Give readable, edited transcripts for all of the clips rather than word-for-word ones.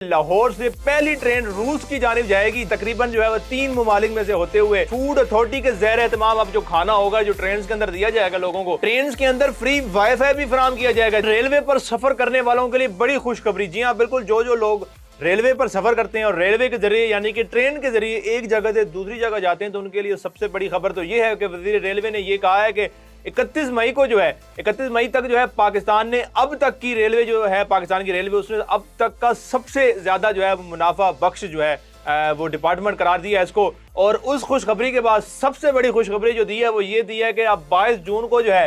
लाहौर से पहली ट्रेन रूस की जानिब जाएगी। तकरीबन जो है वो 3 ममालिक में से होते हुए फूड अथॉरिटी के ज़ेर एहतमाम अब जो खाना होगा जो ट्रेन के अंदर दिया जाएगा लोगों को, ट्रेन के अंदर फ्री वाईफाई भी फराम किया जाएगा। रेलवे पर सफर करने वालों के लिए बड़ी खुशखबरी। जी हाँ, बिल्कुल, जो लोग रेलवे पर सफर करते हैं और रेलवे के जरिए यानी कि ट्रेन के जरिए एक जगह से दूसरी जगह जाते हैं तो उनके लिए सबसे बड़ी खबर तो ये है कि वजीर रेलवे ने ये कहा है कि 31 मई को जो है 31 मई तक जो है पाकिस्तान ने अब तक की रेलवे जो है पाकिस्तान की रेलवे उसने अब तक का सबसे ज्यादा जो है मुनाफा बख्श जो है वो डिपार्टमेंट करार दिया है इसको। और उस खुशखबरी के बाद सबसे बड़ी खुशखबरी जो दी है वो ये दी है कि अब 22 जून को जो है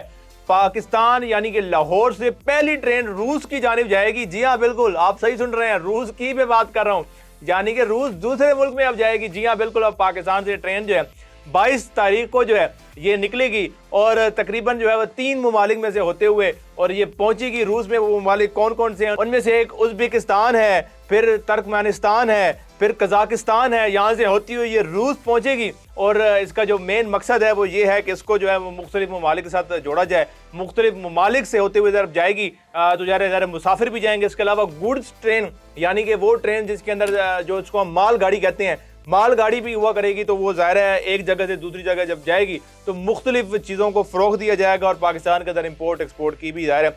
पाकिस्तान यानी कि लाहौर से पहली ट्रेन रूस की जानिब जाएगी। जी हाँ, बिल्कुल, आप सही सुन रहे हैं, रूस की मैं बात कर रहा हूँ, यानी कि रूस दूसरे मुल्क में अब जाएगी। जी हाँ, बिल्कुल, अब पाकिस्तान से ट्रेन जो है 22 तारीख को जो है ये निकलेगी और तकरीबन जो है वो 3 ममालिक में से होते हुए और ये पहुंचेगी रूस में। वो ममालिक कौन कौन से हैं? उनमें से एक उज़्बेकिस्तान है, फिर तुर्कमेनिस्तान है, फिर कजाकिस्तान है। यहाँ से होती हुई ये रूस पहुंचेगी और इसका जो मेन मकसद है वो ये है कि इसको जो है वो मुख्तलिफ ममालिक के साथ जोड़ा जाए। मुख्तलिफ ममालिक से होते हुए जब जाएगी तो ज़रा मुसाफिर भी जाएंगे। इसके अलावा गुड्स ट्रेन यानी कि वो ट्रेन जिसके अंदर जो इसको हम माल गाड़ी कहते हैं, माल गाड़ी भी हुआ करेगी। तो वो ज़ाहिर है एक जगह से दूसरी जगह जब जाएगी तो मुख्तलिफ चीज़ों को फ़रोग़ दिया जाएगा और पाकिस्तान के अंदर इंपोर्ट एक्सपोर्ट की भी ज़ाहिर है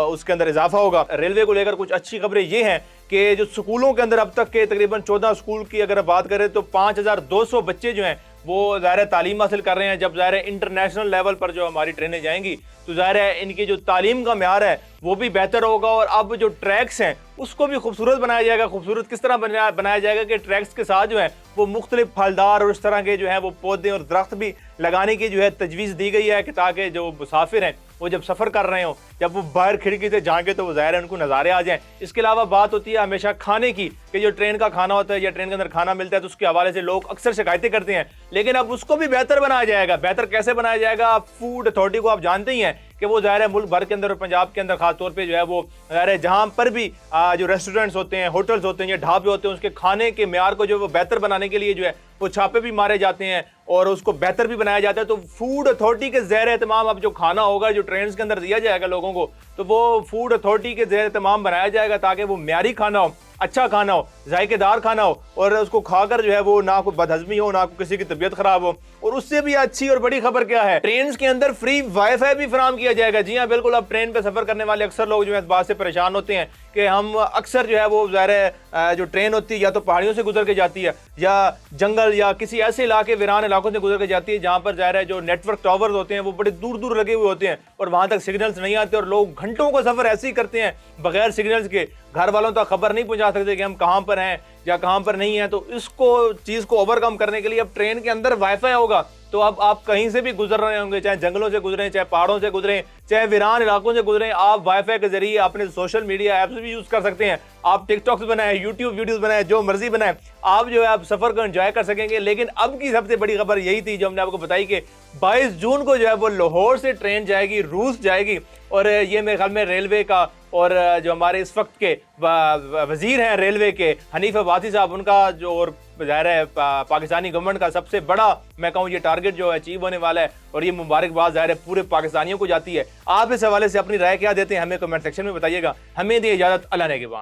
उसके अंदर इजाफा होगा। रेलवे को लेकर कुछ अच्छी खबरें ये हैं कि जो स्कूलों के अंदर अब तक के तकरीबन 14 स्कूल की अगर बात करें तो 5200 बच्चे जो हैं वो ज़ाहिर तालीम हासिल कर रहे हैं। जब ज़ाहिर इंटरनेशनल लेवल पर जो हमारी ट्रेनें जाएंगी तो ज़ाहिर है इनकी जो तालीम का म्यार है वो भी बेहतर होगा। और अब जो ट्रैक्स हैं उसको भी खूबसूरत बनाया जाएगा। खूबसूरत किस तरह बनाया जाएगा कि ट्रैक्स के साथ जो है वो मुख्तलिफ फलदार और इस तरह के जो है वो पौधे और दरख्त भी लगाने की जो है तजवीज़ दी गई है कि ताकि जो मुसाफिर हैं वो जब सफ़र कर रहे हो, जब वो बाहर खिड़की से झांके तो वो ज़ाहिर है उनको नज़ारे आ जाएं। इसके अलावा बात होती है हमेशा खाने की कि जो ट्रेन का खाना होता है या ट्रेन के अंदर खाना मिलता है तो उसके हवाले से लोग अक्सर शिकायतें करते हैं, लेकिन अब उसको भी बेहतर बनाया जाएगा। बेहतर कैसे बनाया जाएगा? फूड अथॉरिटी को आप जानते ही हैं कि वो ज़ाहिर है मुल्क भर के अंदर और पंजाब के अंदर खास तौर पे जो है वो ज़ाहिर है जहाँ पर भी जो रेस्टोरेंट्स होते हैं, होटल्स होते हैं या ढाबे होते हैं, उसके खाने के म्यार को जो वो बेहतर बनाने के लिए जो है वो छापे भी मारे जाते हैं और उसको बेहतर भी बनाया जाता है। तो फूड अथॉरिटी के ज़ेर एहतमाम अब जो खाना होगा जो ट्रेन के अंदर दिया जाएगा लोगों को, तो वो फूड अथॉरिटी के ज़ेर एहतमाम बनाया जाएगा ताकि वो म्यारी खाना हो, अच्छा खाना हो, जायकेदार खाना हो और उसको खाकर जो है वो ना कोई बदहजमी हो, ना किसी की तबीयत खराब हो। और उससे भी अच्छी और बड़ी खबर क्या है, ट्रेन के अंदर फ्री वाईफाई भी फराम किया जाएगा। जी हाँ, बिल्कुल, अब ट्रेन पे सफर करने वाले अक्सर लोग जो है इस बात से परेशान होते हैं कि हम अक्सर जो है वो ज़ाहिर है जो ट्रेन होती है या तो पहाड़ियों से गुजर के जाती है या जंगल या किसी ऐसे इलाके वीरान इलाकों से गुजर के जाती है जहाँ पर ज़ाहिर है जो नेटवर्क टावर्स होते हैं वो बड़े दूर दूर लगे हुए होते हैं और वहाँ तक सिग्नल्स नहीं आते और लोग घंटों का सफर ऐसे ही करते हैं बगैर सिग्नल्स के। घर वालों तक खबर नहीं पहुंचा सकते कि हम कहाँ पर हैं या कहाँ पर नहीं है। तो इसको चीज़ को ओवरकम करने के लिए अब ट्रेन के अंदर वाईफाई होगा। तो अब आप कहीं से भी गुजर रहे होंगे, चाहे जंगलों से गुजरें, चाहे पहाड़ों से गुजरें, चाहे वीरान इलाकों से गुजरें, आप वाईफाई के जरिए अपने सोशल मीडिया ऐप्स भी यूज़ कर सकते हैं। आप टिकटॉक्स बनाएं, यूट्यूब वीडियोस बनाएं, जो मर्जी बनाएं, आप जो है आप सफ़र को एंजॉय कर सकेंगे। लेकिन अब की सबसे बड़ी खबर यही थी जो हमने आपको बताई कि 22 जून को जो है वो लाहौर से ट्रेन जाएगी, रूस जाएगी। और ये मेरे ख्याल में रेलवे का और जो हमारे इस वक्त के वजीर हैं रेलवे के हनीफ अब्बासी साहब, उनका जो और ज़ाहिर है पाकिस्तानी गवर्नमेंट का सबसे बड़ा मैं कहूँ ये टारगेट जो है अचीव होने वाला है और ये मुबारकबाद ज़ाहिर है पूरे पाकिस्तानियों को जाती है। आप इस हवाले से अपनी राय क्या देते हैं हमें कमेंट सेक्शन में बताइएगा। हमें दी इजाज़त, अल्लाह नेगेबान।